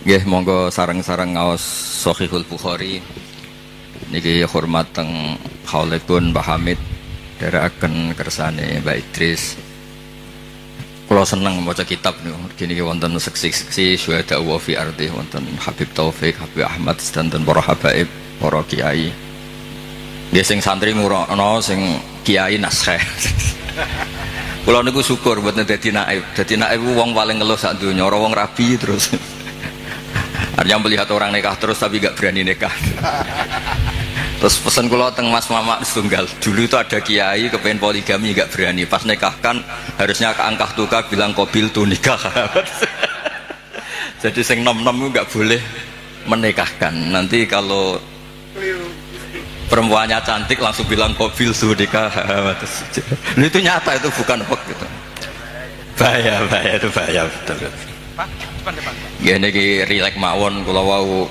Nggih, monggo sareng-sareng ngaos Shahihul Bukhari. Niki hormat teng Khaulipun Mbah Hamid dherekaken kersane Mbak Idris. Kula seneng maca kitab niku. Niki wonten seksi-seksi syuhada wa fi ardi, wonten Habib Taufik, Habib Ahmad, sedanten para habaib, para kiai. Nggih sing santri murono, sing kiai naskah. Kula niku syukur mboten dadi naib. Dadi naib wong paling ngeluh sak donya, ora wong rabi terus. Artinya melihat orang nikah terus tapi gak berani nikah. Terus pesan kula teng Mas Mamak setunggal. Dulu itu ada kiai kepengen poligami gak berani. Pas nikahkan harusnya ke angkah tuka bilang qabil tu nikah. Jadi sing nom-nom itu gak boleh menikahkan. Nanti kalau perempuannya cantik langsung bilang qabil tu nikah. Itu nyata, itu bukan hoax gitu. Bahaya itu bahaya betul. Depan. Ya niki rilek mawon kula wau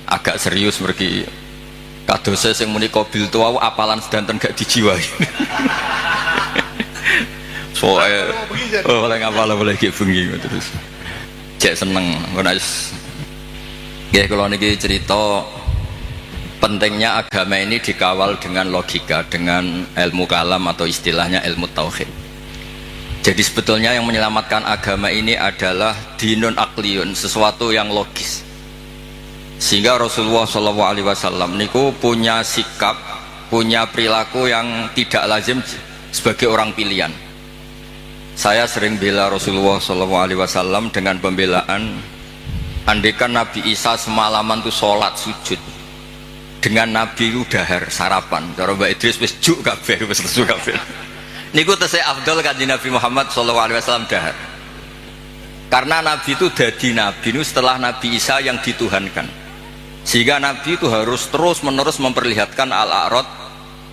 agak serius mergi kadose sing muni qabil tu wau apalan sedanten gak dijiwai. Soale oleh ngapal boleh ki bengi terus. Cek seneng ngono wis. Nggih kula niki cerita pentingnya agama ini dikawal dengan logika, dengan ilmu kalam atau istilahnya ilmu tauhid. Jadi sebetulnya yang menyelamatkan agama ini adalah dinun akliyun, sesuatu yang logis. Sehingga Rasulullah SAW niku punya sikap, punya perilaku yang tidak lazim sebagai orang pilihan. Saya sering bela Rasulullah SAW dengan pembelaan, andaikan Nabi Isa semalaman itu sholat sujud, dengan Nabi itu dahar sarapan. Cara Mbak Idris wis juk kabeh, wis lesu kabeh. Niku tesih afdal kanjeng Nabi Muhammad SAW dahar. Karena Nabi itu dadi Nabi itu setelah Nabi Isa yang dituhankan. Sehingga Nabi itu harus terus menerus memperlihatkan al-a'rad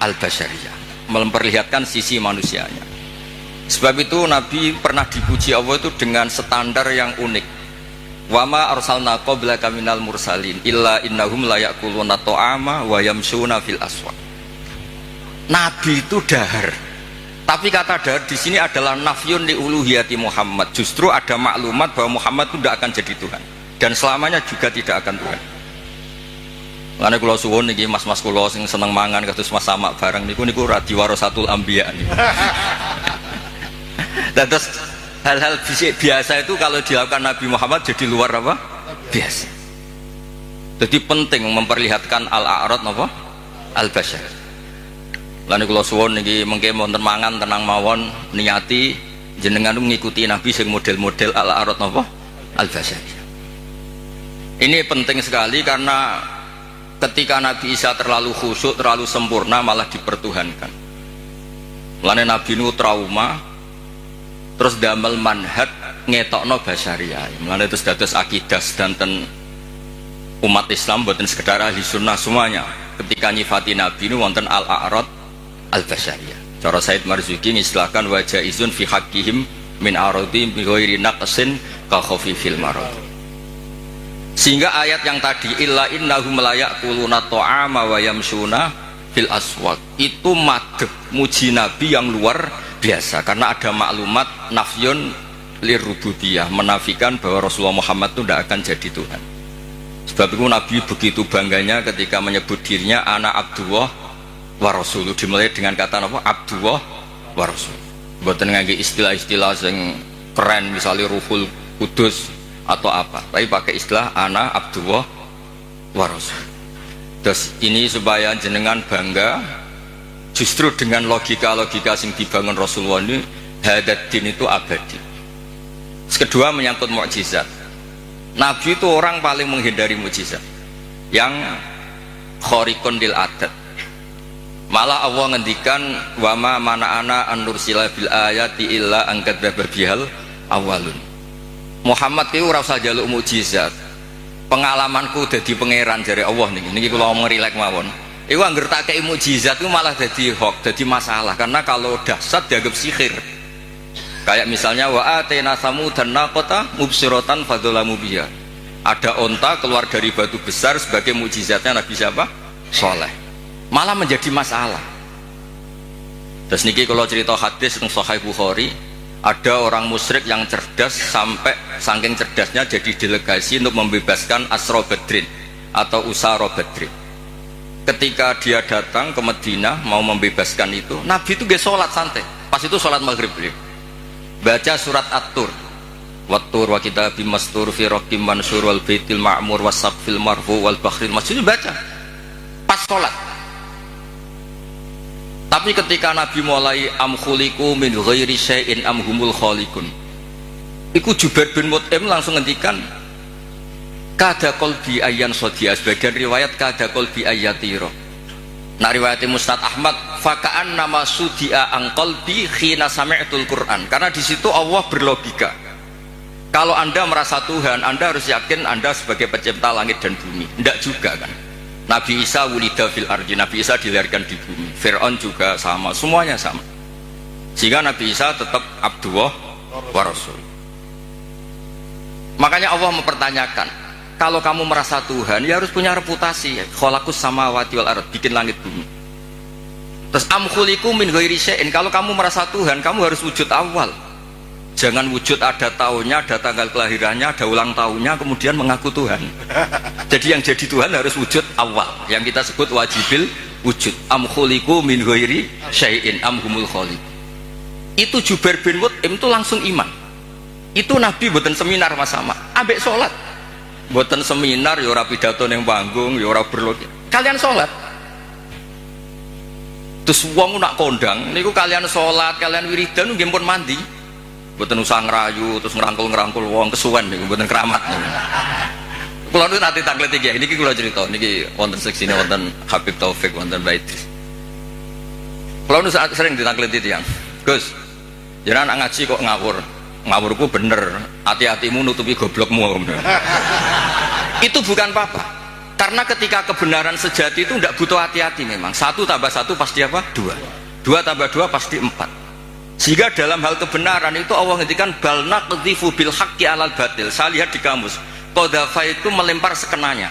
al-basyariyah, memperlihatkan sisi manusianya. Sebab itu Nabi pernah dipuji Allah itu dengan standar yang unik. Wa ma arsalna qablaka minal mursalin illa innahum la ya'kuluna ta'ama wa yamshuna fil aswaq. Nabi itu dahar. Tapi kata dahar di sini adalah nafyun li uluhiyati Muhammad. Justru ada maklumat bahwa Muhammad itu tidak akan jadi Tuhan dan selamanya juga tidak akan Tuhan. Karena kula suwun niki mas-mas kula sing seneng mangan kados Mas Samak bareng niku radi warasatul anbiya niku. Dan terus hal-hal biasa itu kalau dilakukan Nabi Muhammad jadi luar apa? Biasa. Jadi penting memperlihatkan al-a'rad apa? Al-basyar. Lan kula suwun niki mengke wonten mangan tenang mawon niati jenengan ngikuti Nabi sing model-model al-a'rad napa al-basyari. Ini penting sekali karena ketika Nabi Isa terlalu khusyuk, terlalu sempurna malah dipertuhankan. Lane Nabi nu trauma terus damel manhaj ngetokno basyariah. Mulane terus dados akidah sedanten umat Islam boten sekedar ahli sunnah semuanya. Ketika nyifati Nabi nu wonten al-a'rad al-basyariyah. Cara Said Marzuki ngistilahkan wajah izun fi haqqihim min aradhim bi ghairi naqsin ka khafifil marad. Sehingga ayat yang tadi illa innahum la ya'kuluna ta'ama wa yamshuna fil aswaq itu madhep muji Nabi yang luar biasa karena ada maklumat nafyun lirububiyah, menafikan bahwa Rasulullah Muhammad itu tidak akan jadi Tuhan. Sebab itu Nabi begitu bangganya ketika menyebut dirinya ana Abdullah wa Rasul, dimulai dengan kata apa? Abdullah wa Rasul. Mboten ngangge istilah-istilah yang keren misalnya Ruhul Kudus atau apa, tapi pakai istilah ana Abdullah wa Rasul. Terus ini supaya jenengan bangga justru dengan logika-logika yang dibangun Rasulullah ini, hadat din itu abadi. Kedua menyangkut mukjizat. Nabi itu orang paling menghindari mukjizat yang khariqun lil adat. Malah Allah ngendikan wa ma mana'ana an nursila bil ayati illa an kadzdzaba bihal awalun. Muhammad ki ora usah njaluk mukjizat. Pengalamanku dadi pangeran jare Allah niki kula omong rilek mawon. Iku anggere tak kei mukjizat itu malah dadi hoax, dadi masalah karena kalau dahsyat dianggap sihir. Kayak misalnya wa atena samudan naqata mubsiratan fadzalamu biha. Ada onta keluar dari batu besar sebagai mukjizatnya Nabi siapa? Saleh. Malah menjadi masalah. Terus niki kalau cerita hadis tentang Sahih Bukhari, Ada orang musyrik yang cerdas sampai saking cerdasnya jadi delegasi untuk membebaskan Asra Badrin atau Usara Badrin. Ketika dia datang ke Madinah mau membebaskan itu, Nabi itu gak sholat santai. Pas itu sholat maghrib beliau baca surat At-Tur, Wat-Tur wa kitabim mastur fi raqim mansur wal baitil ma'mur wasaqfil marfu wal bakhril masjid, baca pas sholat. Tapi ketika Nabi mulai am khuliqu min ghairi syai'in am humul khaliqun, iku Jubair bin Mut'im langsung ngendikan kada qalbi ayyan sodiya, sebagian riwayat kada qalbi ayyatiro. Nah riwayat Musnad Ahmad faka'an nama sudia ang qalbi khina sami'tul Quran, karena di situ Allah berlogika kalau anda merasa Tuhan, anda harus yakin anda sebagai pencipta langit dan bumi. Tidak juga kan. Nabi Isa wulida fil ardi, Nabi Isa dilahirkan di bumi. Fir'aun juga sama, semuanya sama. Sehingga Nabi Isa tetap Abdullah wa Rasul. Makanya Allah mempertanyakan, kalau kamu merasa Tuhan, ya harus punya reputasi. Khalaqus samawati wal ard, bikin langit bumi. Terus am khuliqu min ghairi syai'in, kalau kamu merasa Tuhan, kamu harus wujud awal. Jangan wujud ada tahunnya, ada tanggal kelahirannya, ada ulang tahunnya, kemudian mengaku Tuhan. Jadi yang jadi Tuhan harus wujud awal, yang kita sebut wajibil wujud. Am khuliqu min ghairi syai'in am humul khaliq. Itu Jubair bin Mut'im itu langsung iman. Itu Nabi mboten seminar Mas sama, ambek sholat. Mboten seminar, ya ora pidato ning panggung, ya ora berlogika. Kalian sholat. Terus wong nak kondang niku kalian sholat, kalian wiridan nggih pun mandi. Mboten usah ngerayu terus ngerangkul wong kesuwen niku mboten keramat. Kula nu nanti taklid iki, niki kula cerita, niki wonten seksine wonten Habib Taufik wonten Baitris. Kula nu sering ditaklid tiyang. Gus, jenengan ngaji kok ngawur. Ngawurku bener, hati-hatimu nutupi goblokmu. Itu bukan apa-apa, karena ketika kebenaran sejati itu tidak butuh hati-hati memang. 1 tambah 1 pasti apa? 2. 2 tambah 2 pasti 4. Sehingga dalam hal kebenaran itu Allah ngendikan bal naqdhifu bil haqqi alal batil. Saya lihat di kamus, qadhafa itu melempar sekenanya.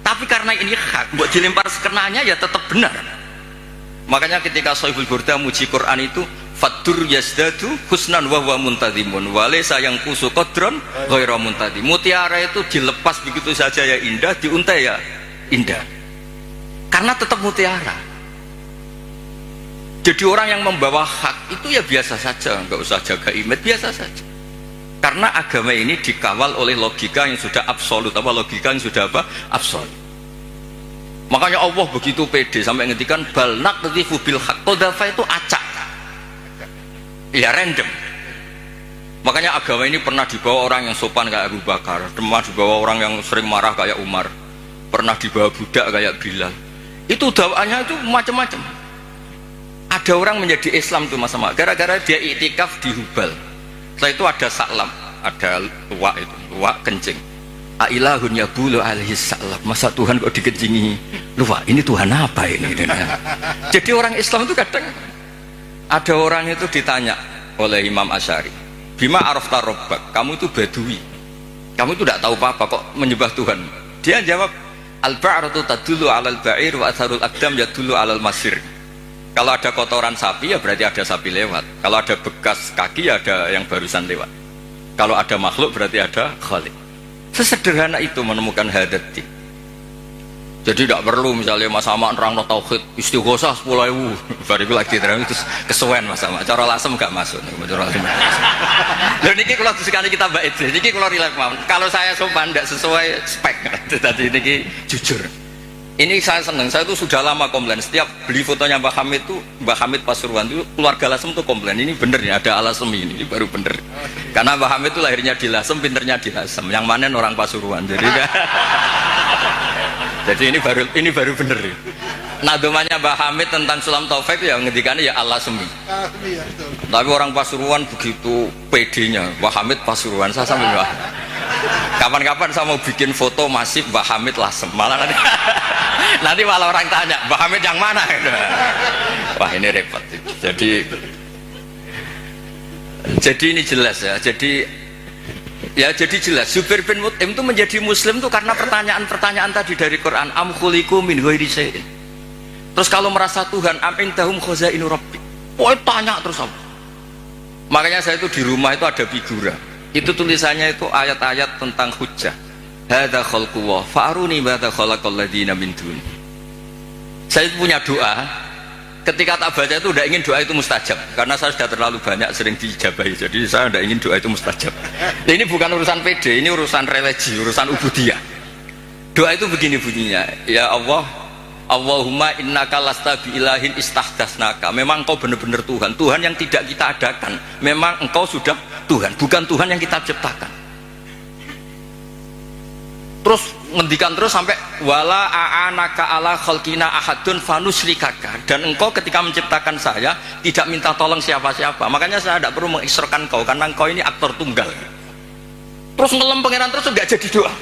Tapi karena ini hak, buat dilempar sekenanya ya tetap benar. Makanya ketika Shahihul Burda muji Quran itu fadur yazdadu husnan wa huwa muntadhimun wa laysa yang kusu qadran ghairu muntadhim. Mutiara itu dilepas begitu saja ya indah, diuntai ya indah. Karena tetap mutiara. Jadi orang yang membawa hak itu ya biasa saja, nggak usah jaga image, biasa saja. Karena agama ini dikawal oleh logika yang sudah absolut, apa logika yang sudah apa? Absolut. Makanya Allah begitu pede sampai ngendikan bal naqdhifu bil haqq. Qadhafa itu acak. Ya random. Makanya agama ini pernah dibawa orang yang sopan kayak Abu Bakar, pernah dibawa orang yang sering marah kayak Umar, pernah dibawa budak kayak Bilal. Itu dakwahnya itu macam-macam. Ada orang menjadi Islam tuh Mas sama, gara-gara dia iktikaf di Hubal. Setelah itu ada saklam, ada luwak kencing. Ailahun yabulu alaihi salam. Masa Tuhan kok dikencingi luwak? Ini Tuhan apa ini? Jadi orang Islam itu kadang ada orang itu ditanya oleh Imam Asy'ari, bima arafta rabbak, kamu itu badui, kamu itu tidak tahu apa-apa kok menyembah Tuhan. Dia jawab, al-ba'ratu tadullu alal ba'ir wa atharul aqdam yadullu alal masir. Kalau ada kotoran sapi ya berarti ada sapi lewat, kalau ada bekas kaki ya ada yang barusan lewat, kalau ada makhluk berarti ada khalik. Sesederhana itu menemukan hadati. Jadi tidak perlu misalnya Mas Sama nerang tauhid istighosah 10.000 bariku lagi terang itu kesuwen Mas Sama, cara lasem gak masuk. Loh niki kalau sekali kita bait, niki kalau relax mawon. Kalau saya sopan tidak sesuai spek, tadi niki jujur. Ini saya senang, saya itu sudah lama komplain. Setiap beli fotonya Mbah Hamid itu, Mbah Hamid Pasuruan itu keluarga Lasem itu komplain. Ini bener ya, ada Alasemi ini baru bener. Karena Mbah Hamid itu lahirnya di Lasem, pinternya di Lasem. Yang mana orang Pasuruan. Jadi ini baru bener. Nadomanya Mbah Hamid tentang Sulam Taufik ya ngendikannya ya Alasemi. Tapi orang Pasuruan begitu PD-nya, Mbah Hamid Pasuruan. Saya sampai Mbah. Kapan-kapan saya mau bikin foto masif Mbah Hamid Lasem. Malah nanti malah orang tanya Mbah Hamid yang mana? Wah ini repot. Jadi ini jelas ya. Jadi jelas Jubair bin Mut'im itu menjadi Muslim itu karena pertanyaan-pertanyaan tadi dari Quran. Am khuliqu min ghairi syai'in. Terus kalau merasa Tuhan am indahum khazainu rabbik. Tanya terus apa? Makanya saya itu di rumah itu ada figura. Itu tulisannya itu ayat-ayat tentang hujjah. Hadza khalqullah fa'aruni madza khalaqal ladzina min dun. Saya punya doa. Ketika tak baca itu udah ingin doa itu mustajab, karena saya sudah terlalu banyak sering dijabahi, jadi saya udah ingin doa itu mustajab. Ini bukan urusan PD, ini urusan religi, urusan ubudiyah. Doa itu begini bunyinya, ya Allah, Allahumma innaka lasta biilahin istahdasnaka. Memang engkau benar-benar Tuhan, Tuhan yang tidak kita adakan. Memang engkau sudah Tuhan, bukan Tuhan yang kita ciptakan. Terus ngendikan terus sampai wala a'anaka ala khalqina ahadun fanusrikaka, dan engkau ketika menciptakan saya tidak minta tolong siapa-siapa, makanya saya tidak perlu mengisrokan kau karena engkau ini aktor tunggal. Terus ngelem pangeran terus nggak jadi doa.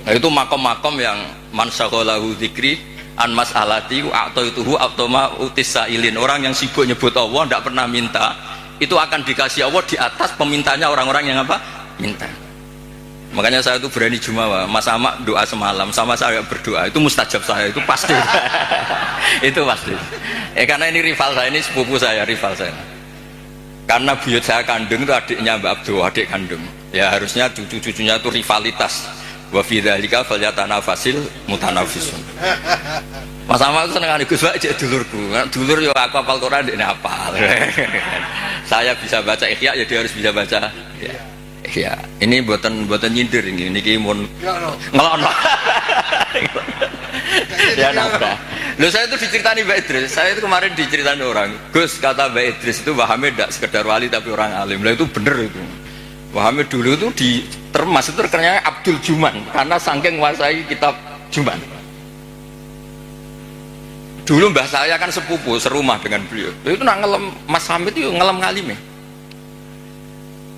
Nah itu makom-makom yang man syaghalahu dzikri an mas'alati a'taituhu atoma utisailin. Orang yang sibuk nyebut Allah tidak pernah minta, itu akan dikasih Allah di atas pemintanya orang-orang yang apa? Minta. Makanya saya itu berani jumawa, Mas Amak doa semalam sama saya berdoa, itu mustajab saya, itu pasti. Itu pasti. Karena ini rival saya, ini sepupu saya, rival saya. Karena buyut saya kandung itu adiknya Mbak Abdul, adik kandung. Ya harusnya cucu-cucunya itu rivalitas. Wa fi dzalika falyatanafasil mutanafisun. Mas Amak itu seneng Gus Pak cek dulurku. Dulur yo aku hafal Quran ndekne hafal. Saya bisa baca Ikhya ya dia harus bisa baca. Ya, ini buatan nyindir ini mun ngelon. Ya nabrak. Loh saya itu diceritani Mbak Idris. Saya itu kemarin diceritani orang. Gus kata Mbak Idris itu Mbah Hamid tidak sekedar wali tapi orang alim. Lah itu bener itu. Mbah Hamid dulu itu di termas itu terkenalnya Abdul Juman karena saking menguasai kitab Juman. Dulu mbah saya kan sepupu serumah dengan beliau. Itu nak ngelem Mas Hamid itu ngelem ngalime.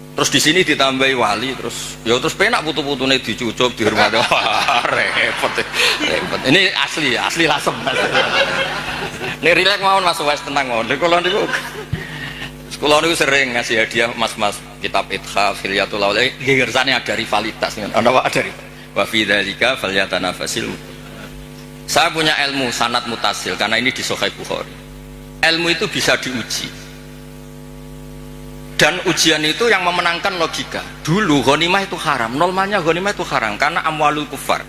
Terus di sini ditambahi wali, terus penak putu-putune dicucup dihormati. Wah, repot. Ini asli lasem. Ini rileks mawon Mas Wes tenang mawon. Kula niku sering ngasih hadiah mas-mas kitab Ithaf Hilyatul Auliya. Ngersane ada rivalitas kan. Ana wae dari. Wa fi dzalika falyatanafasil. Saya punya ilmu sanad mutasil karena ini di Sahih Bukhari. Ilmu itu bisa diuji. Dan ujian itu yang memenangkan logika. Dulu ghanimah itu haram, normalnya ghanimah itu haram karena amwalul kufar.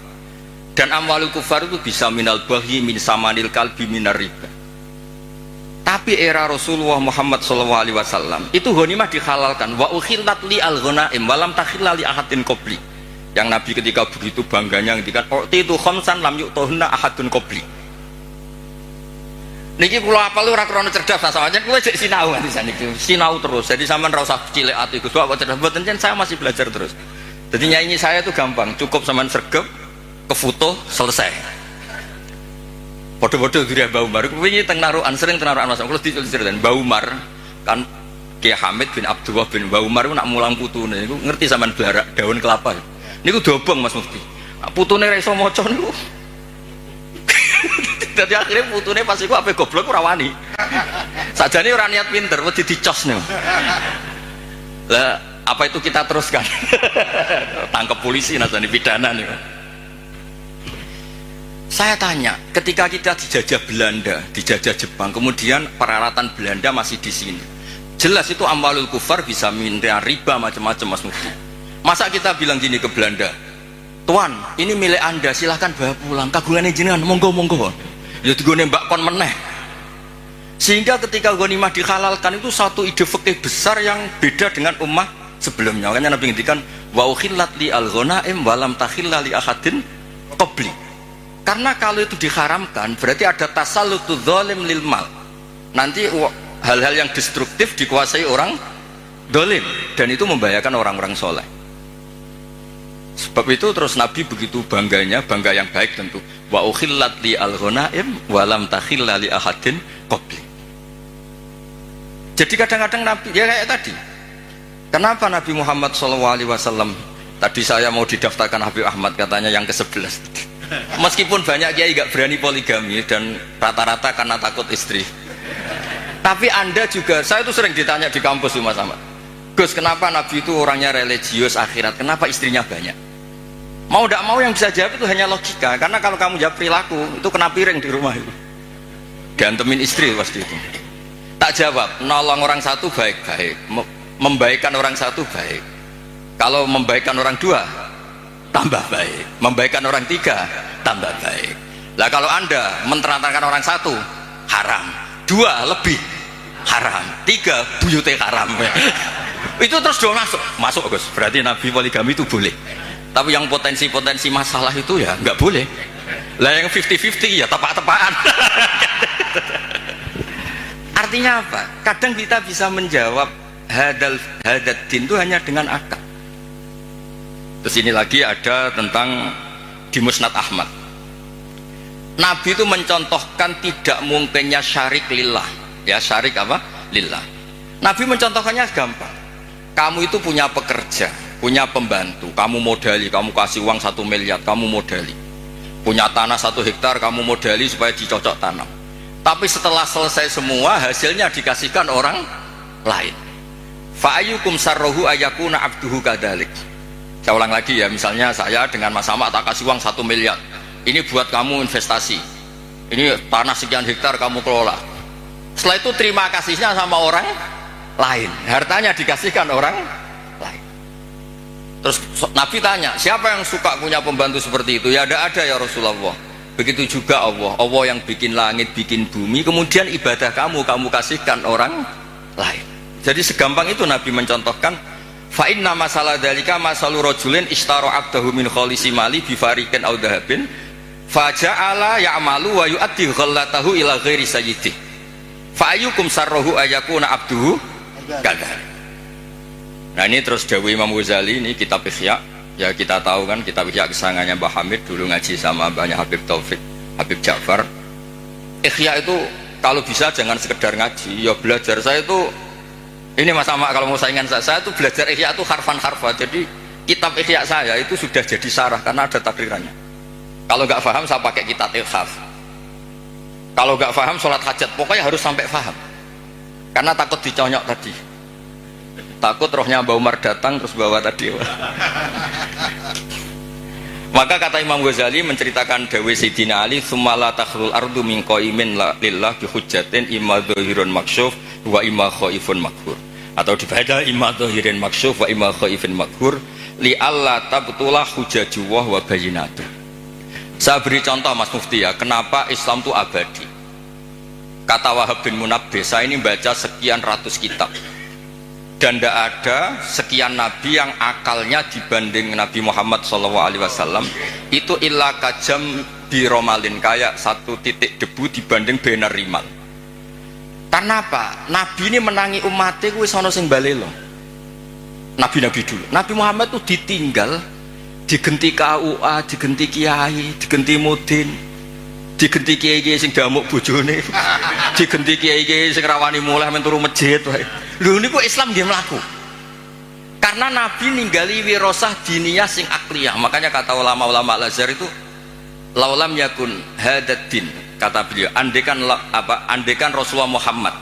Dan amwalul kufar itu bisa minal baghi min samanil kalbi minar riba. Tapi era Rasulullah Muhammad SAW itu ghanimah dihalalkan. Wa ukhillat li al-ghanaim wa lam takhilla li ahadin qabli. Yang Nabi ketika begitu bangganya ngendikan itu khamsan lam yu'tahunna ahadun qabli. Niki kula apal ora krana cerdas sama aja kowe sik sinau nganti saniki. Sinau terus. Jadi sampean ora usah cilik ati Gus kok cerdas mboten saya masih belajar terus. Jadi nyanyi saya itu gampang, cukup sampean sregep, ke foto selesai. Padha-padha diri Mbah Umar. Wingi teng narukan sering teng narukan Mas. Kulo diceritain Mbah Umar kan Kiai Hamid bin Abdullah bin Mbah Umar ku nak mulang putune niku ngerti sampean blarak daun kelapa. Niku dobong Mas Mufti. Putune ra iso maca niku. Jadi akhirnya putune pas iku ape goblok ora wani. Sajane ora niat pinter, wedi dicos niku. Lah, apa itu kita teruskan? Tangkap polisi nasani pidana niku. Saya tanya, ketika kita dijajah Belanda, dijajah Jepang, kemudian peralatan Belanda masih di sini. Jelas itu amwalul kufar bisa minta riba macam-macam Mas Mufti. Masa kita bilang gini ke Belanda, Tuan, ini milik Anda, silahkan bawa pulang. Kagungan jenengan, monggo. Ya digone mbak kon meneh. Sehingga ketika ghanimah dihalalkan itu satu ide fikih besar yang beda dengan ummah sebelumnya. Makanya Nabi ngendikan wa ukhillat li al-ghanaim wa lam takhilla li ahadin qabli. Karena kalau itu diharamkan berarti ada tasallutu dzalim lil mal. Nanti hal-hal yang destruktif dikuasai orang dolim dan itu membahayakan orang-orang soleh. Sebab itu terus Nabi begitu bangganya, bangga yang baik tentu. Wa ukhillat li al-ghanaim wa lam takhilla li ahadin qabli. Jadi kadang-kadang Nabi ya kayak tadi. Kenapa Nabi Muhammad SAW tadi saya mau didaftarkan Habib Ahmad katanya yang ke-11. Meskipun banyak kiai gak berani poligami dan rata-rata karena takut istri. Tapi Anda juga, saya itu sering ditanya di kampus Mas Ahmad. Gus, kenapa Nabi itu orangnya religius akhirat? Kenapa istrinya banyak? Mau tidak mau yang bisa jawab itu hanya logika. Karena kalau kamu jawab perilaku, itu kena piring di rumah itu. Diantemin istri pasti itu. Tak Tak jawab, nolong orang satu baik-baik, membaikkan orang satu baik. Kalau membaikkan orang dua, tambah baik. Membaikkan orang tiga, tambah baik. Lah kalau Anda menterantarkan orang satu, haram. Dua lebih haram. Tiga buyute haram. Itu terus dong masuk Gus. Berarti Nabi poligami itu boleh. Tapi yang potensi-potensi masalah itu ya nggak boleh. Lah yang 50-50 ya tepak-tepakan. Artinya apa? Kadang kita bisa menjawab hadad din itu hanya dengan akal. Terus ini lagi ada tentang di Musnad Ahmad. Nabi itu mencontohkan tidak mungkinnya syarik lillah. Ya, syarik apa? Lillah. Nabi mencontohkannya gampang. Kamu itu punya pekerja, punya pembantu, kamu modali, kamu kasih uang 1 miliar, kamu modali. Punya tanah 1 hektar, kamu modali supaya dicocok tanam. Tapi setelah selesai semua, hasilnya dikasihkan orang lain. Fa'ayyukum sarrohu ayakuna abduhu kadalik. Saya ulang lagi ya, misalnya saya dengan Mas Ahmad tak kasih uang 1 miliar. Ini buat kamu investasi. Ini tanah sekian hektar kamu kelola. Setelah itu terima kasihnya sama orang lain. Hartanya dikasihkan orang lain. Terus Nabi tanya, siapa yang suka punya pembantu seperti itu? Ya ada ya Rasulullah. Begitu juga Allah yang bikin langit, bikin bumi, kemudian ibadah kamu kasihkan orang lain. Jadi segampang itu Nabi mencontohkan, fa inna masalah dalika masalu rajulin ishtara abdahu min khalisi mali bi fariqin aw dhahabin fa ja'ala ya'malu wa yu'addi ghallatahu ila ghairi sayyidih fa ayyukum sarruhu ayakuna abduhu kadza. Nah ini terus dawuh Imam Ghazali, ini kitab Ihya. Ya kita tahu kan kitab Ihya kesangannya Mbah Hamid, dulu ngaji sama Mbahnya Habib Taufik, Habib Ja'far. Ihya itu kalau bisa jangan sekedar ngaji, ya belajar. Saya itu ini Mas Ahmad kalau mau saingan saya itu belajar Ihya itu harfan-harfa. Jadi kitab Ihya saya itu sudah jadi sarah karena ada takrirannya. Kalau nggak paham saya pakai kitab Ilhaf. Kalau nggak paham sholat hajat, pokoknya harus sampai paham. Karena takut diconyok tadi. Takut rohnya Mbah Umar datang terus bawa tadi. Maka kata Imam Ghazali menceritakan dawe Sayyidina Ali, "Tsumma la takhlul ardu min qaimin lillah bi hujjatin imma dzahirun maksyuf wa imma khaifun makhur." Atau dibaca imma dzahirin maksyuf wa imma khaifun makhur li alla tabtulah hujjajullah wa bayyinatu. Saya beri contoh Mas Mufti ya, kenapa Islam itu abadi. Kata Wahab bin Munabbih, saya ini baca sekian ratus kitab. Dan tidak ada sekian nabi yang akalnya dibanding Nabi Muhammad SAW itu illa kajam biromalin, kayak 1 titik debu dibanding benar rimal. Karena apa? Nabi ini menangi umatnya kuwi sono sing balelo. Nabi-nabi dulu. Nabi Muhammad itu ditinggal, digenti KUA, digenti kiai, digenti mudin, digenti kiai sing damuk bojone, digenti kiai sing rawani mulai menturu masjid wae. Lho niku Islam nggih mlaku. Karena Nabi ninggali wirasah diniyah sing akliyah. Makanya kata ulama-ulama Al-Azhar itu laulam yakun hadad din, kata beliau, andekan Rasulullah Muhammad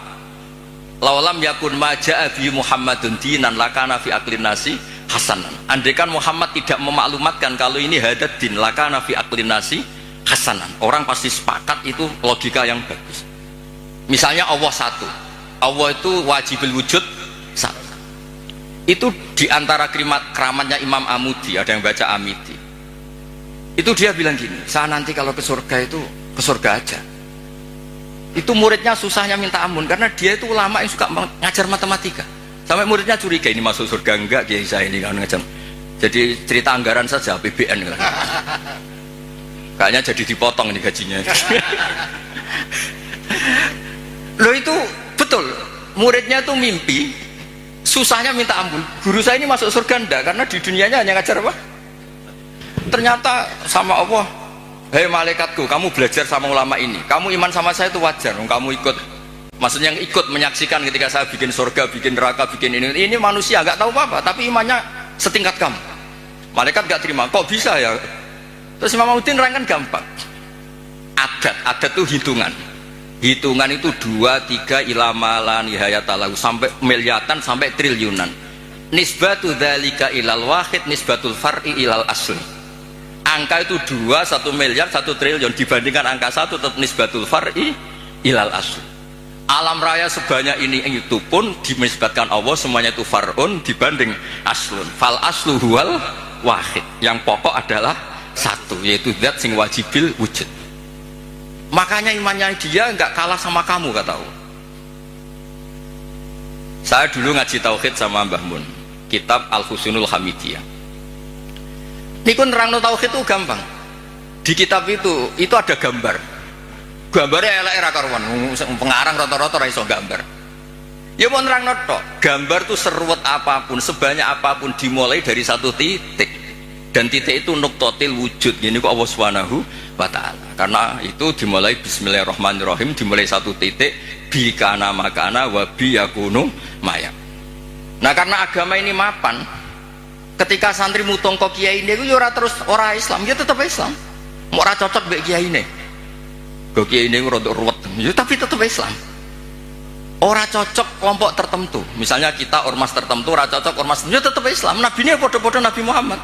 laulam yakun ma ja'a bi Muhammadun dinan lakana fi aqlin nasi hasanan. Andekan Muhammad tidak memaklumatkan kalau ini hadad din lakana fi aqlin nasi hasanan, orang pasti sepakat itu logika yang bagus. Misalnya Allah satu, Allah itu wajibul wujud satu. Itu diantara keramatnya Imam Amudi, ada yang baca Amidi. Itu dia bilang gini, saya nanti kalau ke surga itu ke surga aja. Itu muridnya susahnya minta ampun karena dia itu ulama yang suka ngajar matematika. Sampai muridnya curiga, ini masuk surga enggak kiai saya ini kan ngajar. Jadi cerita anggaran saja APBN kan. Kayaknya jadi dipotong nih gajinya. Loh itu betul, muridnya tuh mimpi susahnya minta ampun, guru saya ini masuk surga enggak karena di dunianya hanya ngajar apa? Ternyata sama Allah, hei malaikatku, kamu belajar sama ulama ini, kamu iman sama saya itu wajar, kamu ikut, maksudnya yang ikut menyaksikan ketika saya bikin surga, bikin neraka, bikin ini manusia nggak tahu apa-apa tapi imannya setingkat kamu. Malaikat nggak terima, kok bisa ya? Terus Imam Udin nerangkan gampang, adat tuh hitungan itu 2, 3 ilama la nihayatalahu, sampai miliatan sampai triliunan. Nisbatu dzalika ilal wahid nisbatul far'i ilal asli. Angka itu 2, 1 miliar, 1 triliun dibandingkan angka 1 tetap nisbatul far'i ilal asli. Alam raya sebanyak ini itu pun dinisbatkan Allah semuanya itu far'un dibanding aslun. Fal aslu huwal wahid. Yang pokok adalah satu, yaitu zat sing wajibil wujud. Makanya imannya dia nggak kalah sama kamu, kata Allah. Saya dulu ngaji tauhid sama Mbah Mun, kitab Al-Husnul Hamidiyah. Niku nerangno tauhid itu gampang. Di kitab itu ada gambar. Gambarnya elek ra karuan, pengarang rata-rata ra iso gambar. Ya mau nerangno tok, gambar tuh seruwet apapun, sebanyak apapun dimulai dari satu titik. Dan titik itu nuqtatil wujud. Ini kok Allah Subhanahu wa taala. Karena itu dimulai bismillahirrahmanirrahim, dimulai satu titik bi kana makana wa bi yakunu maya. Nah, karena agama ini mapan, ketika santri mutung kok kiai ini yo ora terus ora Islam, ya tetap Islam. Mau ora cocok mbek kiai ini. Kok kiai ini rada ruwet, ya tapi tetap Islam. Ora cocok kelompok tertentu. Misalnya kita ormas tertentu ora cocok ormas, ya tetap Islam. Nabi ini padha-padha Nabi Muhammad.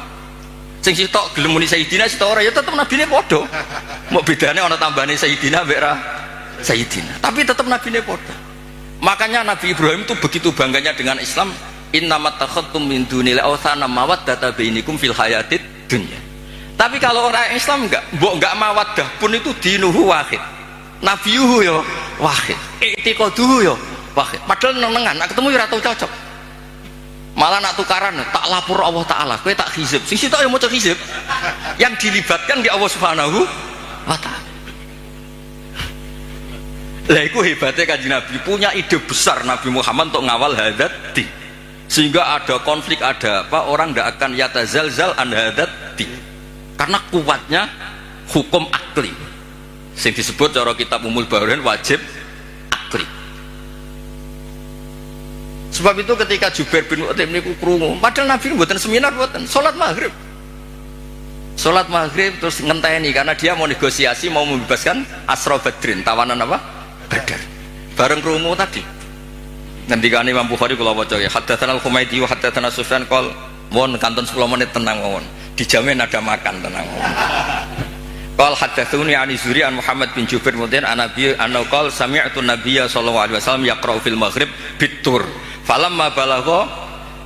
Sing sitok gelem muni Sayyidina, sitok ora ya tetap Nabi ini padha. Mau bedane ana tambahane Sayyidina mbek ra Sayyidina. Tapi tetap Nabi ini padha. Makanya Nabi Ibrahim itu begitu bangganya dengan Islam. Innamat takhadtum min dunil awthana mawaddata bainikum fil hayatid dunya. Tapi kalau orang Islam enggak mawaddah pun itu dinuhu wahid. Nabiyuhu ya wahid. I'tiqaduhu ya wahid. Padahal nenengan nak ketemu ya ora tau cocok. Malah nak tukaran tak lapor Allah taala, kowe tak hizib. Sing sitok ya maca hizib. Yang dilibatkan di Allah Subhanahu wa taala. Lah iku hebatnya Kanjeng Nabi, punya ide besar Nabi Muhammad untuk ngawal hadat din. Sehingga ada konflik, ada apa, orang tidak akan yatazalzal an hadat din. Karena kuatnya hukum akli yang disebut cara kitab Umul Bawain wajib akli. Sebab itu ketika Jubair bin Mut'im niku krungu, padahal Nabi mboten seminar, mboten salat maghrib terus ngenteni karena dia mau negosiasi, mau membebaskan Asra Badrin, tawanan apa? Badar. Bareng krungu tadi ngendikane Imam Bukhari kula waca ya, haddatsana Al-Humaydi wa haddatsana Sufyan qol, mohon kantun 10 menit tenang mawon. Dijamin ada makan, tenang. Qal haddatsuni an Zuri an Muhammad bin Jubair mudin an Nabi anna qal sami'tu Nabiyya sallallahu alaihi wasallam yaqra'u fil maghrib bitur. Falamma balagha,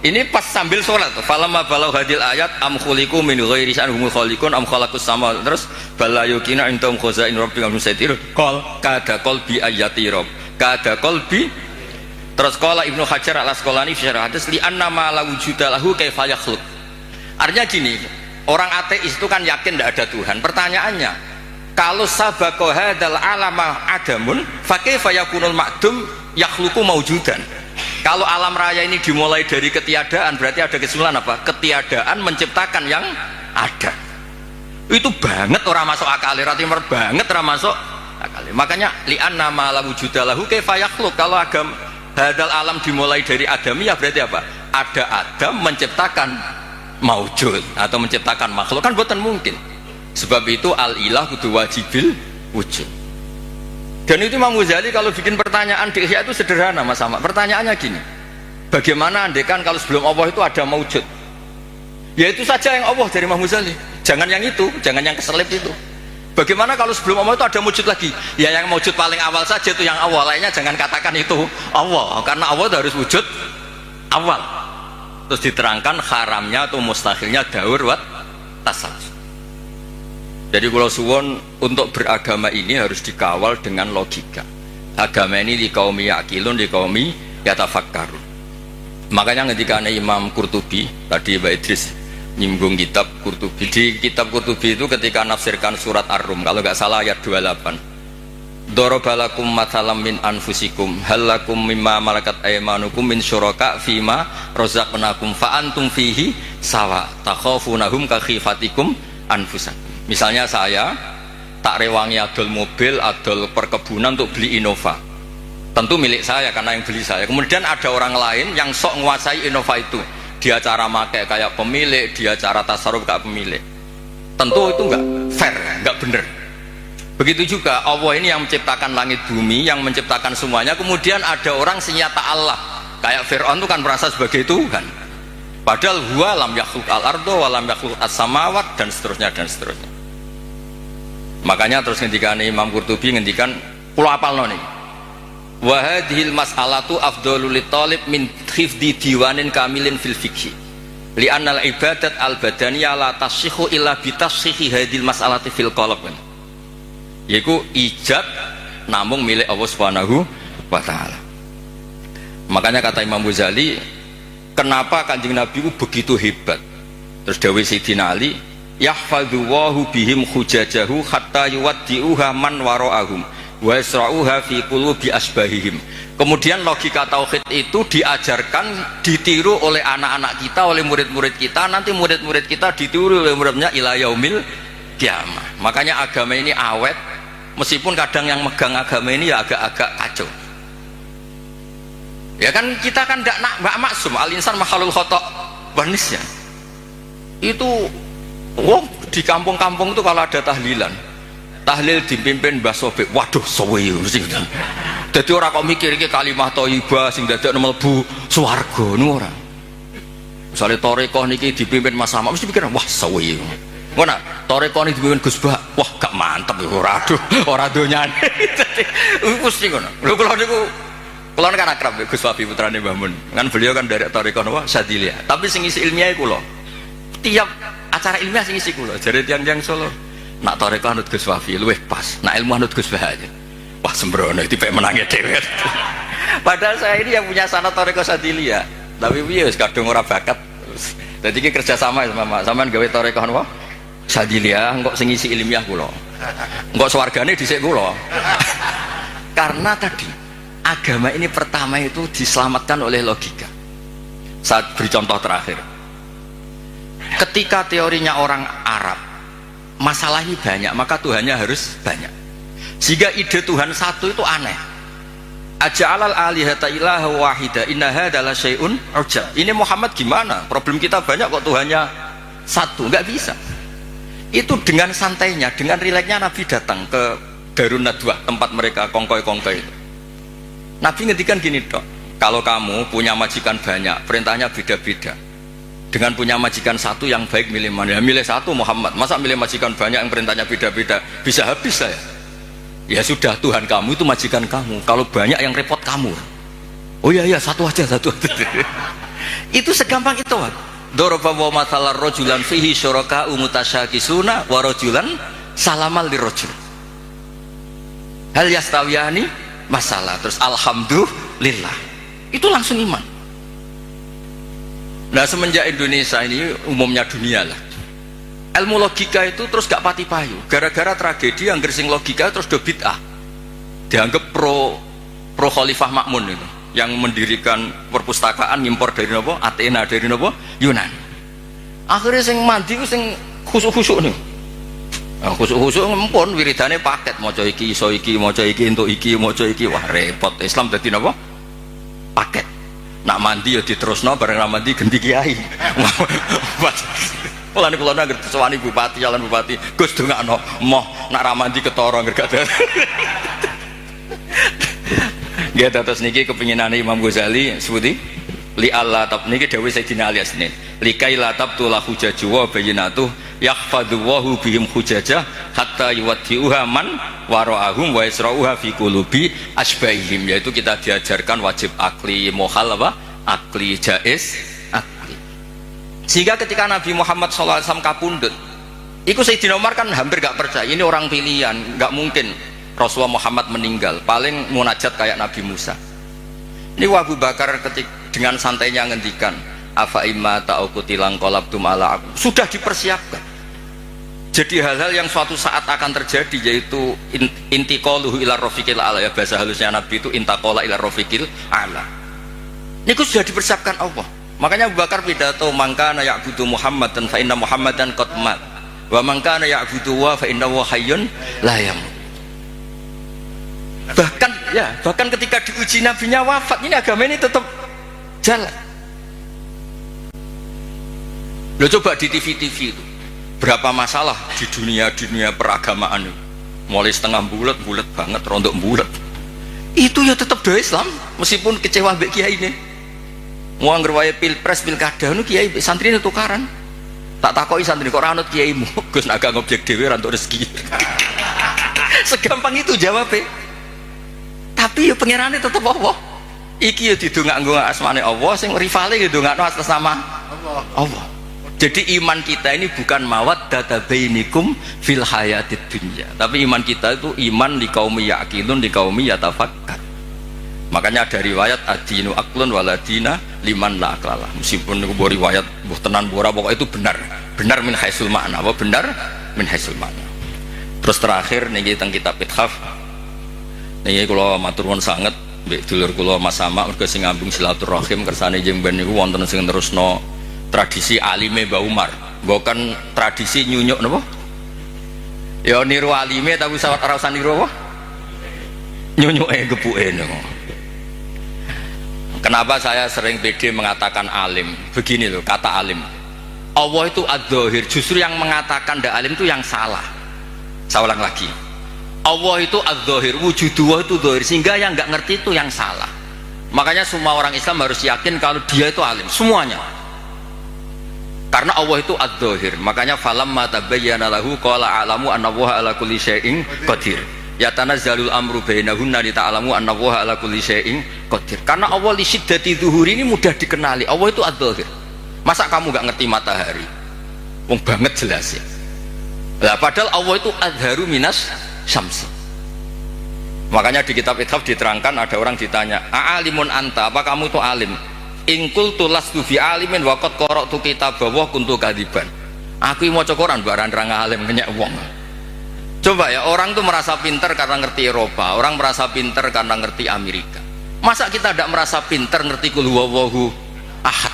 ini pas sambil salat. Falamma balagha hadil ayat am khuliqu min ghairi sya'hum khaliqun am khalaqus sama, terus bala yukina intum khazain rabbika musaitir. Qal kada qalbi ayati rabb. Kada qalbi. Terus qala Ibnu Hajar al-Asqalani fi syarh hadis li anna ma la wujuda lahu kaifa yakhluq. Artinya gini, orang ateis itu kan yakin tidak ada Tuhan. Pertanyaannya, kalau sabaqo hadzal alama adamun fa kaifa yakunul ma'dum yakhluqu maujudan. Kalau alam raya ini dimulai dari ketiadaan, berarti ada kesimpulan apa? Ketiadaan menciptakan yang ada. Itu banget orang masuk akal, timur banget orang masuk akal. Makanya li'anna ma la wujuda lahu kaifa yakhluq. Kalau agam hadzal alam dimulai dari adamiyah, berarti apa? Ada Adam menciptakan maujud atau menciptakan makhluk, kan bukan mungkin. Sebab itu al-ilah kudu wajibil wujud. Dan itu Imam Ghazali kalau bikin pertanyaan di Ihya itu sederhana Mas Ahmad. Pertanyaannya gini, bagaimana andekan kalau sebelum Allah itu ada maujud? Ya itu saja yang Allah dari Imam Ghazali. Jangan yang itu, jangan yang keselip itu. Bagaimana kalau sebelum Allah itu ada wujud lagi? Ya yang wujud paling awal saja itu yang awal, lainnya jangan katakan itu Allah, karena Allah itu harus wujud awal. Terus diterangkan haramnya atau mustahilnya daur wat tasawuf. Jadi kalau suwon untuk beragama ini harus dikawal dengan logika. Agama ini di kaum yakilun, di kaum yatafakkarun. Makanya ketika Imam Qurtubi tadi Mbak Idris nyinggung kitab Qurtubi, di kitab Qurtubi itu ketika nafsirkan surat Ar-Rum, kalau nggak salah ayat 28, Dorobalakum mathalam min anfusikum halakum mimma malakat aymanukum min syuraka fima rozaqnakum fa antum fihi sawa takhafunahum ka khifatikum anfusakum. Misalnya saya tak rewangi adol mobil, adol perkebunan untuk beli Innova, tentu milik saya karena yang beli saya. Kemudian ada orang lain yang sok menguasai Innova itu, dia cara pakai kayak pemilik, dia cara tasarruf kayak pemilik, tentu itu enggak fair, enggak benar. Begitu juga Allah ini yang menciptakan langit bumi, yang menciptakan semuanya. Kemudian ada orang senyata Allah, kayak Fir'aun itu kan merasa sebagai Tuhan, padahal huwa lam yakhluq al-ardo wa lam yakhluq as-samawat, dan seterusnya dan seterusnya. Makanya terus ngendikan Imam Qurtubi, ngendikan kula apalno nih, wa hadhil mas'alatu afdhalul talib min hifdzi diwanin kamilin fil fiqh li'anna al-ibadat al-badaniyah la tasihhu illa bi tasihhi hadhil mas'alati fil qalb, yaiku ijab namung milik Allah Subhanahu wa taala. Makanya kata Imam Ghazali, kenapa Kanjeng Nabi itu begitu hebat? Terus dawuh Sayyidina Ali, yahfadzuhu bihim hujajahu hatta yuwaddi'uha man wara'ahum wa yasra'uha fi qulubi asbahihim. Kemudian logika tauhid itu diajarkan, ditiru oleh anak-anak kita, oleh murid-murid kita, nanti murid-murid kita ditiru oleh muridnya ila yaumil kiamah. Makanya agama ini awet, meskipun kadang yang megang agama ini ya agak-agak kacau. Ya kan kita kan tidak maksum, al-insan makhluk khata' wa nisyan. Itu di kampung-kampung itu kalau ada tahlilan, tahlil dipimpin Mbah Sobek, waduh suwe mesti. Dadi ora kok mikir iki kalimat thayyibah sing dadekno mlebu swarga niku ora. Misale tarekah niki dipimpin Mas Sama mesti pikir wah suwe. Ngono, tarekah niki dipimpin Gus Bah, wah gak mantep ya ora, aduh ora donyane. Mesti ngono. Lho kula kan akrab Gus Wafi putrane Mbah Mun. Kan beliau kan dari tarekah napa Sadiliyah. Tapi sing isi ilmiah kula. Tiap acara ilmiah sing isi kula jare tiyang-tiyang Solo. Nak tarekah anut Gus Wafi luwih pas, nak ilmu anut Gus Bah aja. Wah sembrono tipe menangnya dhewe. Padahal saya ini yang punya sanad tarekah Sadiliyah. Tapi piye wis kadung ora bakat. Dadi iki kerja sama sama sampean gawe tarekah napa? Sadiliyah engko sing isi ilmiah kula. Engko swargane dhisik kula. Karena tadi agama ini pertama itu diselamatkan oleh logika. Saat beri contoh terakhir. Ketika teorinya orang Arab masalah ini banyak, maka Tuhannya harus banyak. Sehingga ide Tuhan satu itu aneh. Aja'alal alihata ilaha wahida inna hadza la syai'un ujab. Ini Muhammad gimana? Problem kita banyak kok Tuhannya satu, nggak bisa. Itu dengan santainya, dengan rileksnya Nabi datang ke Darun Nadwah, tempat mereka kongkoi-kongkoi itu. Nabi ngendikan gini dok, kalau kamu punya majikan banyak, perintahnya beda-beda. Dengan punya majikan satu yang baik milih mana? Ya, milih satu Muhammad. Masa milih majikan banyak yang perintahnya beda-beda? Bisa habis saya. Ya sudah, Tuhan kamu itu majikan kamu. Kalau banyak yang repot kamu. Oh iya satu aja. Itu segampang itu. Daraba wa mathalar rajulan fihi syuraka'u mutasyakisuna wa rajulan salamal lirajul. Hal yastawiyani masalah. Terus alhamdulillah. Itu langsung iman. Nah semenjak Indonesia ini umumnya dunia lah, ilmu logika itu terus gak pati payu gara-gara tragedi yang gersing logika terus do bid'ah, dianggap pro Khalifah Makmun itu yang mendirikan perpustakaan ngimpor dari nopo Athena, dari nopo Yunani. Akhirnya sing mandi ku sing khusuk-khusuk nih, khusuk-khusuk ngempun wiridane paket, maca iki iso iki, maca iki entuk iki, maca iki, wah repot. Islam dadi nopo paket. Nak mandi ya diterusno, bareng mandi ganti kiai. Mulane kula nang sewani bupati, jalan bupati, Gus dongakno moh nak ra mandi ketara ngergat. Nggih terus niki kepinginane Imam Ghazali sebuti li Allah tab niki dawuh Sayyidina Ali Asnin. Likai la tabtu la hujaju wa bayyinatu yahfadhu bihim hujajah hatta yuwaddi'uha man wara'ahum wa yasra'uha fi qulubi asbahihim. Yaitu kita diajarkan wajib akli, mohal apa? Akli, jaiz, akli. Sehingga ketika Nabi Muhammad SAW kapundhut, itu Sayyidina Umar kan hampir gak percaya, ini orang pilihan, gak mungkin Rasulullah Muhammad meninggal, paling munajat kayak Nabi Musa. Ini Abu Bakar dengan santainya ngendikan, afa imma ta'ukutilang qalabtum ala aku. Sudah dipersiapkan. Jadi hal-hal yang suatu saat akan terjadi, yaitu intiqaluhu ila rafiqil ala, ya bahasa halusnya Nabi itu intaqala ila rafiqil ala. Ini sudah dipersiapkan Allah. Makanya Abu Bakar pidato, mangkana ya'budu Muhammadan fa inna Muhammadan qad mat wa mangkana ya'budu wa fa innahu hayyun la yamut. Bahkan ketika diuji nabinya wafat, ini agama ini tetap jalan. Lo coba di TV-TV itu berapa masalah di dunia peragamaan itu, mulai setengah bulat banget, rontok bulat, itu ya tetap doa Islam meskipun kecewa mbek kiai ini. Mau ngerwaya pilpres pilkada nu kiai santri itu tukaran, tak takoi santri kok ranut kiaimu Gus naga ngobjek dewe rantuk rezeki. Segampang itu jawabnya. Tapi ya pangerane tetep Allah. Iki ya didongakno asmane Allah, sing rivale ya didongakno atas nama Allah. Jadi iman kita ini bukan mawaddata bainikum fil hayatid dunya, tapi iman kita itu iman li qaumi yaqilun li qaumi yatafakkar. Makanya ada riwayat adinu aklun waladina liman la aklalah. Meskipun niku riwayat mbuh tenan ora, pokoknya itu benar. Benar min haisul makna, apa benar min haisul makna. Terus terakhir niki teng kitab Ithaf. Niki kula matur nuwun sanget mbek dulur kula Mas Sama mergo sing ngambung silaturahim kersane jeng ben niku wonten sing terusno tradisi alime Mbah Umar, bukan tradisi nyunyuk napa? Ya niru alime tapi ora usah niru apa? Nyunyuke gepuke niku. Kenapa saya sering pede mengatakan alim? Begini loh kata alim. Allah itu ad-dhahir, justru yang mengatakan ndak alim itu yang salah. Saya ulang lagi. Allah itu ad-dhahir, wujudullah itu dhahir, sehingga yang nggak ngerti itu yang salah. Makanya semua orang Islam harus yakin kalau dia itu alim, semuanya. Karena Allah itu ad-dhahir, makanya falamma tabayyana lahu qala a'lamu anna Allaha ala kulli syai'in qadir. Ya tanazzalul amru bainahunna li ta'lamu anna Allaha ala kulli syai'in qadir. Karena Allah li syiddati dzuhuri ini mudah dikenali. Allah itu ad-dhahir. Masa kamu gak ngerti matahari? Wong banget jelas ya. Lah padahal Allah itu adharu minas syamsi. Makanya di kitab Ithaf diterangkan, ada orang ditanya, "A'alimun anta? Apa kamu itu alim?" Ingkul tulas tu fi alimin wakot korok tu kitab bawah kuntu kadiban. Aku mau cokoran barang rang alim kenyek wong. Coba ya, orang tuh merasa pinter karena ngerti Eropa, orang merasa pinter karena ngerti Amerika. Masa kita tidak merasa pinter ngerti kul huwallahu ahad?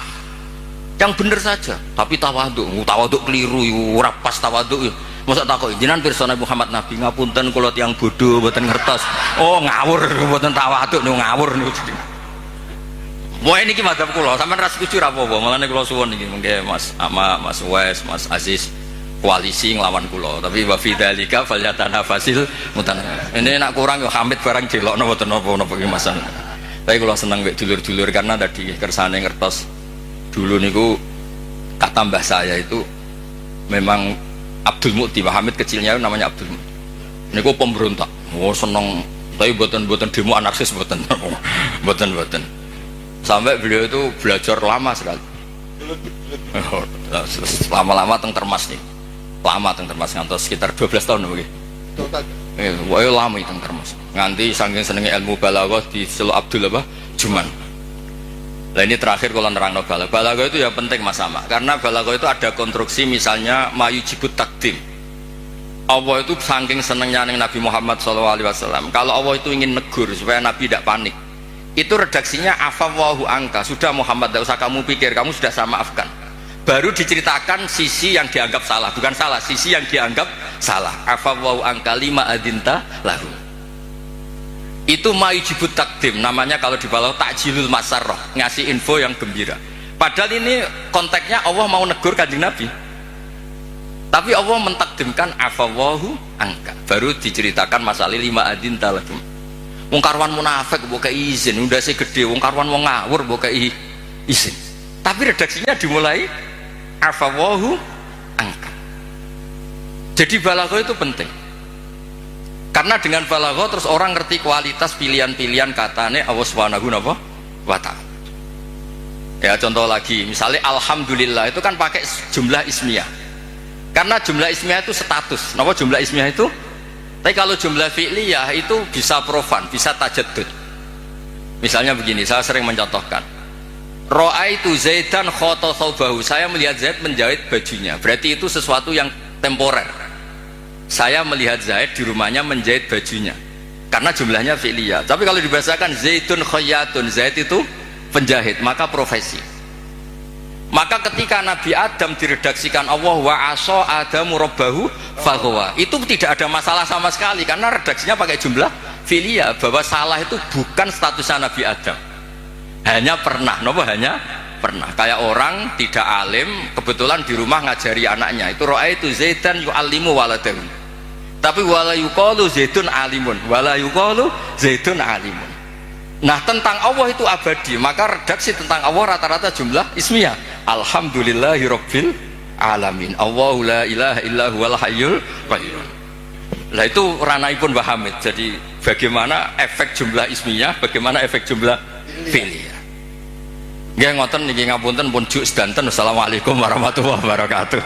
Yang bener saja, tapi tawaduk keliru, ora pas tawaduk. Masa takut jenengan pirsa Muhammad Nabi ngapunten kula tiyang bodoh mboten ngertos. Oh ngawur mboten tawaduk niku ngawur niku. Wah ini madzhab kula, sampean ra setuju ra apa-apa, malane kula suwun iki mengke Mas Ama, Mas Wes, Mas Aziz koalisi nglawan kula, tapi wa fi dzalika falyatanafasil mutanafis. Ini nak kurang yo Hamid barang jelokno mboten napa-napa iki Mas. Tapi kula seneng mek dulur-dulur karena tadi kersane ngertos dulu niku kata mbah saya itu memang Abdul Mukti, Pak Hamid kecilnya namanya Abdul Mukti. Niku pemberontak. Oh seneng, tapi mboten demo anarkis mboten. Mboten. Sampai beliau itu belajar lama sekali. Lama-lama teng Termas nih. Lama teng Termas ngantos sekitar 12 tahun begini. Wah, lama teng Termas. Nganti saking senenge ilmu balaghah di Selo Abdul apa? Juman. Nah ini terakhir kalau nerangno balaghah. Balaghah itu ya penting Mas Sama. Karena balaghah itu ada konstruksi misalnya mayujibut takdim. Allah itu saking senengnya Nabi Muhammad SAW. Kalau Allah itu ingin negur supaya Nabi tidak panik, itu redaksinya afawwahu angka, sudah Muhammad tidak usah kamu pikir, kamu sudah saya maafkan. Baru diceritakan sisi yang dianggap salah, bukan salah, sisi yang dianggap salah. Afawwahu angka lima adinta lahu. Itu mayujibut takdim, namanya kalau di bawah takjilul masarroh, ngasih info yang gembira. Padahal ini konteksnya Allah mau negur kanjeng Nabi, tapi Allah mentakdimkan afawwahu angka, baru diceritakan masalah lima adinta lahu. Wong karwan munafik mbok izin, undase gede, wong karwan wong ngawur mbok izin. Tapi redaksinya dimulai afawwahu angka. Jadi balaghah itu penting. Karena dengan balaghah terus orang ngerti kualitas pilihan-pilihan katane Allah Subhanahu wa ta'ala. Ya contoh lagi, misalnya alhamdulillah itu kan pakai jumlah ismiyah. Karena jumlah ismiyah itu status. Napa jumlah ismiyah itu? Tapi kalau jumlah fi'liyah itu bisa profan, bisa tajaddud. Misalnya begini, saya sering mencontohkan. Ra'aitu Zaidan khata thawbahu. Saya melihat Zaid menjahit bajunya. Berarti itu sesuatu yang temporer. Saya melihat Zaid di rumahnya menjahit bajunya. Karena jumlahnya fi'liyah. Tapi kalau dibahasakan Zaidun khayyatun, Zaid itu penjahit, maka profesi. Maka ketika Nabi Adam diredaksikan Allah wa asa adamu rabbahu faghwa, itu tidak ada masalah sama sekali karena redaksinya pakai jumlah filia, bahwa salah itu bukan statusnya Nabi Adam, hanya pernah, hanya pernah. Kayak orang tidak alim kebetulan di rumah ngajari anaknya, itu ra'aitu Zaidan yu'allimu waladahu, tapi wala yuqalu Zaidun alimun, wala yuqalu Zaidun alimun. Nah tentang Allah itu abadi, maka redaksi tentang Allah rata-rata jumlah ismiyah. Alhamdulillahirabbil alamin. Allahu la ilaha illa huwal hayyul qayyum. Lah itu ranahipun Mbah Hamid. Jadi bagaimana efek jumlah ismiyah, bagaimana efek jumlah fi'liyah. Nggih ngoten niki ngapunten pun juk sedanten. Assalamualaikum warahmatullahi wabarakatuh.